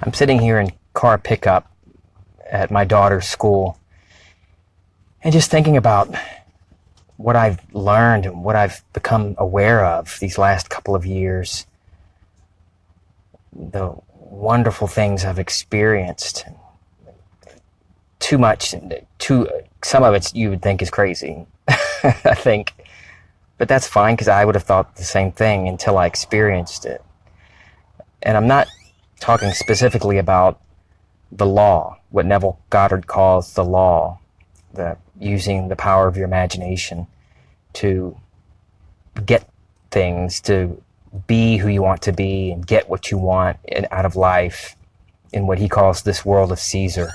I'm sitting here in car pickup at my daughter's school and just thinking about what I've learned and what I've become aware of these last couple of years, the wonderful things I've experienced. Too much, some of it you would think is crazy, I think, but that's fine because I would have thought the same thing until I experienced it. And I'm not talking specifically about the law, what Neville Goddard calls the law, using the power of your imagination to get things, to be who you want to be and get what you want out of life in what he calls this world of Caesar.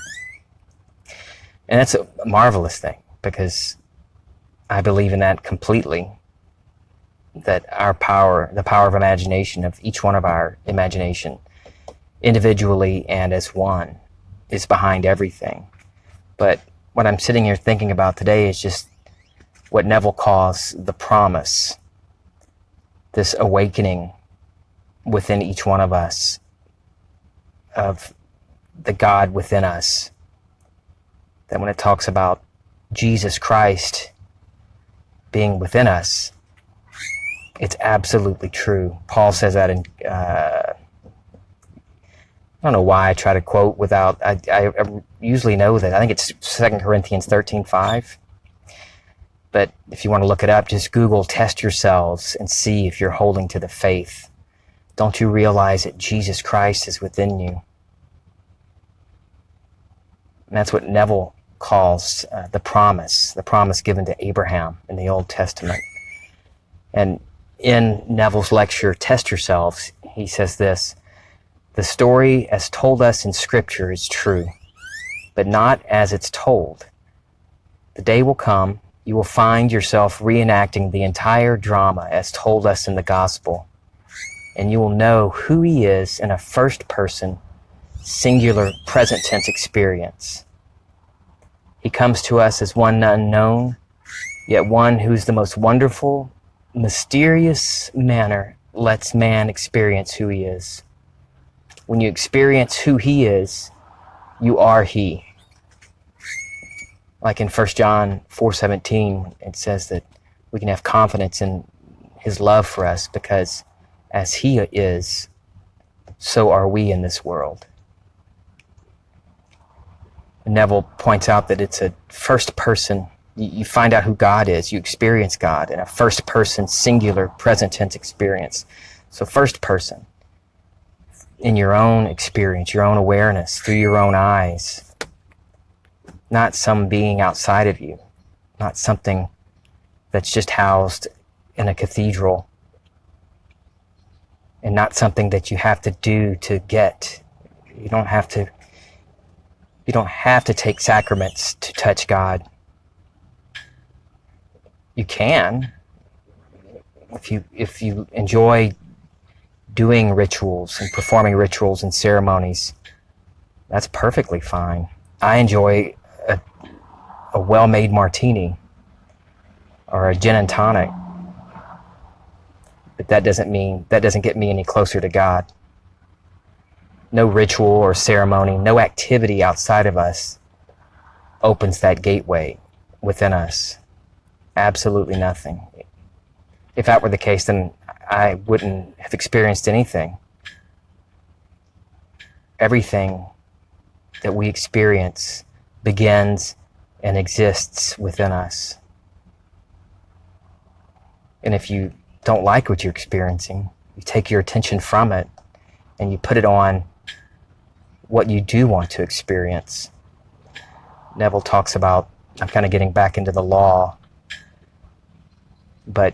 And that's a marvelous thing, because I believe in that completely, that our power, the power of imagination, of each one of our imagination, individually and as one, is behind everything. But what I'm sitting here thinking about today is just what Neville calls the promise, this awakening within each one of us of the God within us. That when it talks about Jesus Christ being within us, it's absolutely true. Paul says that in, I don't know why I try to quote without, I usually know that. I think it's 2 Corinthians 13:5. But if you want to look it up, just Google "test yourselves" and see if you're holding to the faith. Don't you realize that Jesus Christ is within you? And that's what Neville calls the promise given to Abraham in the Old Testament. And in Neville's lecture, "Test Yourselves," he says this: "The story as told us in Scripture is true, but not as it's told. The day will come, you will find yourself reenacting the entire drama as told us in the Gospel, and you will know who He is in a first-person, singular, present-tense experience. He comes to us as one unknown, yet one whose the most wonderful, mysterious manner lets man experience who He is. When you experience who He is, you are He." Like in 1 John 4:17, it says that we can have confidence in His love for us because as He is, so are we in this world. Neville points out that it's a first person. You find out who God is. You experience God in a first person, singular, present tense experience. So first person, in your own experience, your own awareness, through your own eyes. Not some being outside of you. Not something that's just housed in a cathedral. And not something that you have to do to get. You don't have to take sacraments to touch God. You can. If you enjoy doing rituals and performing rituals and ceremonies, that's perfectly fine. I enjoy a well-made martini or a gin and tonic, but that doesn't get me any closer to God. No ritual or ceremony, no activity outside of us opens that gateway within us. Absolutely nothing. If that were the case, then I wouldn't have experienced anything. Everything that we experience begins and exists within us. And if you don't like what you're experiencing, you take your attention from it and you put it on what you do want to experience. Neville talks about, I'm kind of getting back into the law, but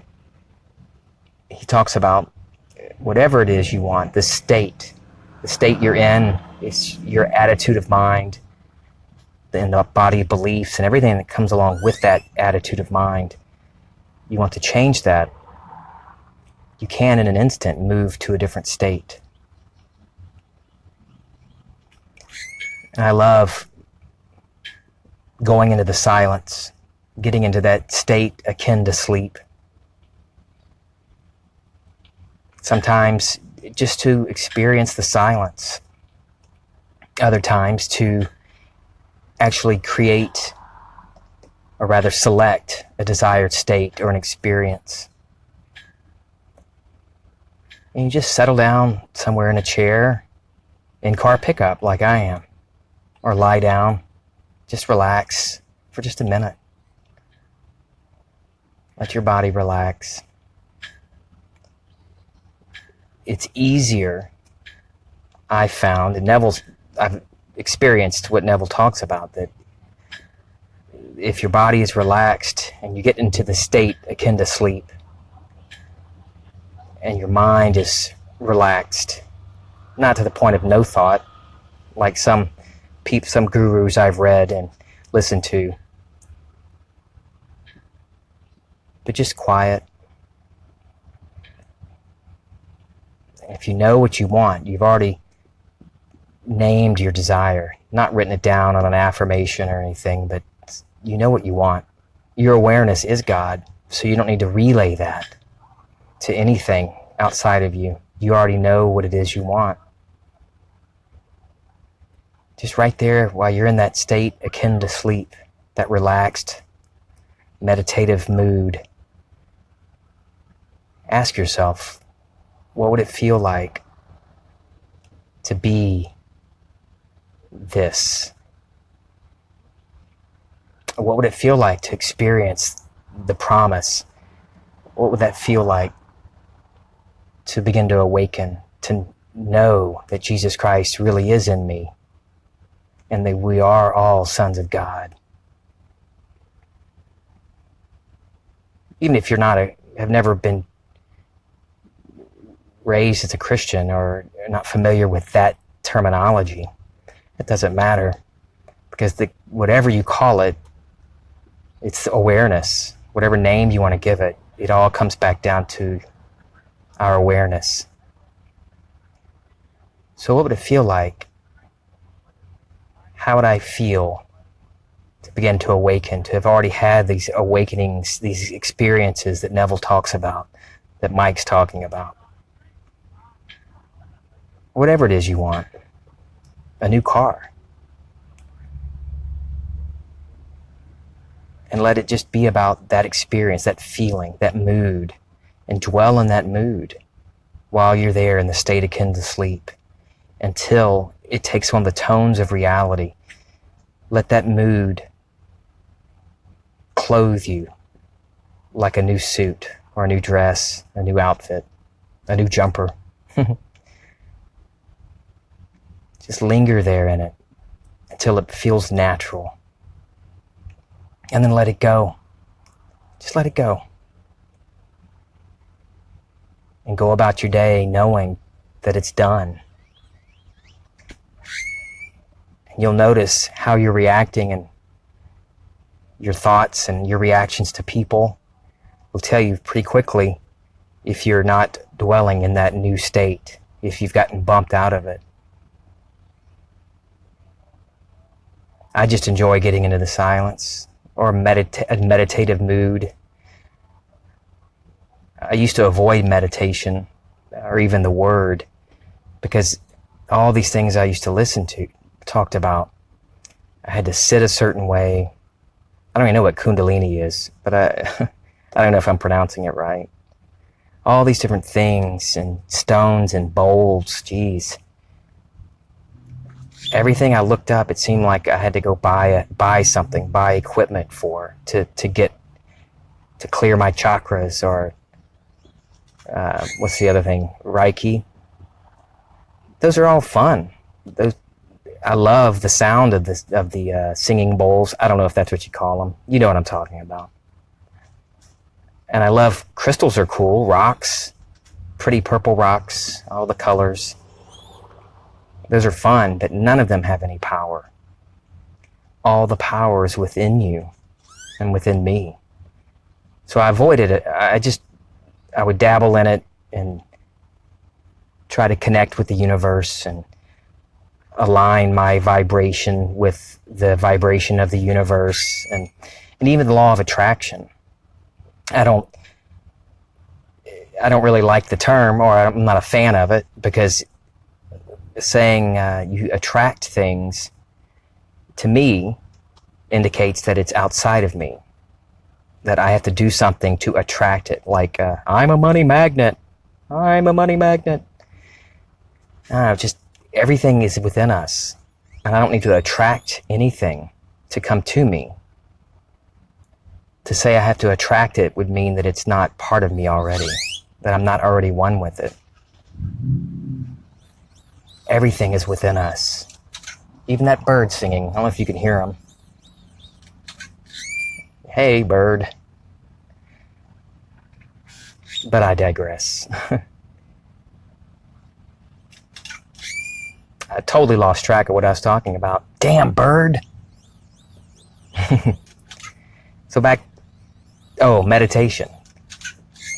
he talks about whatever it is you want, the state you're in, is your attitude of mind, and the body of beliefs and everything that comes along with that attitude of mind. You want to change that, you can in an instant move to a different state. And I love going into the silence, getting into that state akin to sleep. Sometimes just to experience the silence, other times to actually create, or rather select, a desired state or an experience. And you just settle down somewhere in a chair, in car pickup like I am, or lie down, just relax for just a minute. Let your body relax. It's easier, I found, and I've experienced what Neville talks about, that if your body is relaxed and you get into the state akin to sleep, and your mind is relaxed, not to the point of no thought, like some gurus I've read and listened to, but just quiet. If you know what you want, you've already named your desire, not written it down on an affirmation or anything, but you know what you want. Your awareness is God, so you don't need to relay that to anything outside of you. You already know what it is you want. Just right there, while you're in that state akin to sleep, that relaxed, meditative mood, ask yourself, what would it feel like to be this? What would it feel like to experience the promise? What would that feel like to begin to awaken, to know that Jesus Christ really is in me and that we are all sons of God? Even if you're have never been raised as a Christian or not familiar with that terminology, it doesn't matter, because whatever you call it, it's awareness. Whatever name you want to give it, it all comes back down to our awareness. So what would it feel like? How would I feel to begin to awaken, to have already had these awakenings, these experiences that Neville talks about, that Mike's talking about? Whatever it is you want. A new car. And let it just be about that experience, that feeling, that mood, and dwell in that mood while you're there in the state akin to sleep until it takes on the tones of reality. Let that mood clothe you like a new suit or a new dress, a new outfit, a new jumper. Just linger there in it until it feels natural. And then let it go. Just let it go. And go about your day knowing that it's done. And you'll notice how you're reacting, and your thoughts and your reactions to people will tell you pretty quickly if you're not dwelling in that new state, if you've gotten bumped out of it. I just enjoy getting into the silence or a meditative mood. I used to avoid meditation or even the word, because all these things I used to listen to talked about, I had to sit a certain way. I don't even know what Kundalini is, but I don't know if I'm pronouncing it right. All these different things and stones and bowls, geez. Everything I looked up, it seemed like I had to go buy something, buy equipment to clear my chakras, or what's the other thing? Reiki. Those are all fun. I love the sound of the singing bowls. I don't know if that's what you call them. You know what I'm talking about. And I love crystals are cool, rocks, pretty purple rocks, all the colors. Those are fun, but none of them have any power. All the power is within you and within me. So I avoided it. I would dabble in it and try to connect with the universe and align my vibration with the vibration of the universe and even the law of attraction. I don't really like the term, or I'm not a fan of it, because saying you attract things, to me, indicates that it's outside of me, that I have to do something to attract it. Like, I'm a money magnet. I'm a money magnet. Just everything is within us, and I don't need to attract anything to come to me. To say I have to attract it would mean that it's not part of me already, that I'm not already one with it. Everything is within us. Even that bird singing, I don't know if you can hear him. Hey, bird. But I digress. I totally lost track of what I was talking about. Damn bird. So meditation.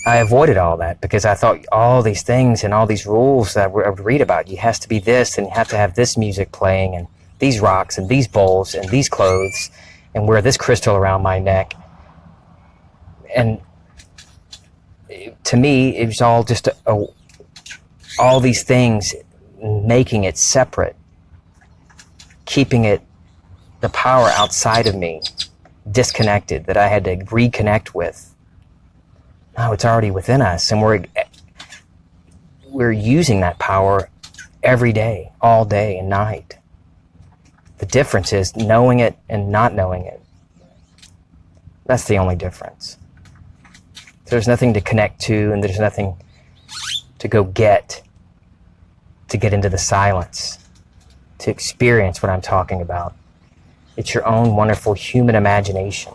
I avoided all that because I thought all these things and all these rules that I would read about, you has to be this and you have to have this music playing and these rocks and these bowls and these clothes and wear this crystal around my neck. And to me, it was all just all these things making it separate, keeping it, the power outside of me, disconnected, that I had to reconnect with. No, it's already within us, and we're using that power every day, all day and night. The difference is knowing it and not knowing it. That's the only difference. There's nothing to connect to, and there's nothing to go get, to get into the silence, to experience what I'm talking about. It's your own wonderful human imagination,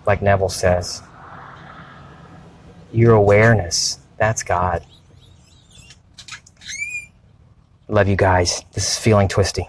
like Neville says. Your awareness, that's God. Love you guys. This is Feeling Twisty.